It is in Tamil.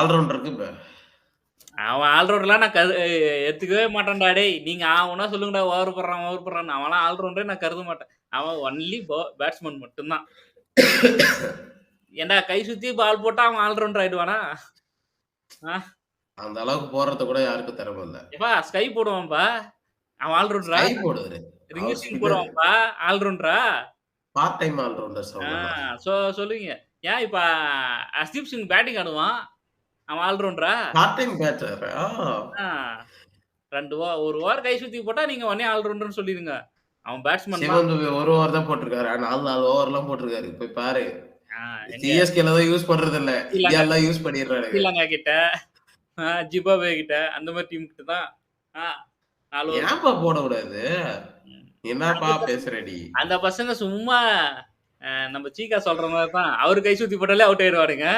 ஆல்ரவுண்டருக்கு அவன் ஆல்ரவுண்டர்லாம் நான் எடுத்துக்கவே மாட்டேன்டா டேய். நீங்க ஆவுன்னா சொல்லுங்கடா ஓவர் போடுறான்னு. அவன்லாம் ஆல்ரவுண்டரே நான் கருத மாட்டேன். அவன் ஒன்லி பேட்ஸ்மேன் மட்டும் தான். ஏன்டா கை சுத்தி பால் போட்டா அவன் ஆல்ரவுண்டர் ஆயிடுவானா? அந்த அளவுக்கு போடுறது கூட யாருக்கும் திறமை இல்ல. எப்பா ஸ்கை போடுவான்ப்பா. அவன் ஆல்ரவுண்டரா? ஸ்கை போடுவாரு. ரிங்கு அவர் சிங் ஸ்பின்னர். போடுவான்ப்பா. ஆல்ரவுண்டரா? பார்ட் டைம் ஆல்ரவுண்டர்ஸ் ஆ அவங்கலாம். சொல்லுவீங்க. ஏன் இப்ப ஹர்ஷ்தீப் சிங் பேட்டிங் ஆடுவான். அவன் ஆல்ரவுண்டரா? Part time batter. ஆ 2 ஒரு ஓவர் கை சுத்தி போட்டா நீங்க உடனே ஆல்ரவுண்டர்ன்னு சொல்லிருங்க. அவன் பேட்ஸ்மேன் தான். சிவன் துபே 1 ஓவர் தான் போட்டிருக்காரு. 4 ஓவர்லாம் போட்டிருக்காரு. போய் பாரு. எங்க சிஎஸ்கேல தான் யூஸ் பண்றது இல்ல. ஸ்ரீலங்கா இந்தியால யூஸ் பண்ணிடுறானுங்க. ஸ்ரீலங்கா கிட்ட, ஜிம்பாப்வே கிட்ட அந்த மாரி டீம் கிட்ட தான். 4 ஓவர். ஏன்பா போடக்கூடாது? என்னப்பா அந்த பசங்க பேசுற நீ? அந்த பசங்க சும்மா நம்ம சீக்கா சொல்ற மாரி தான். அவரு கை சுத்தி போட்டாலே அவுட் ஆயிருவானுங்க.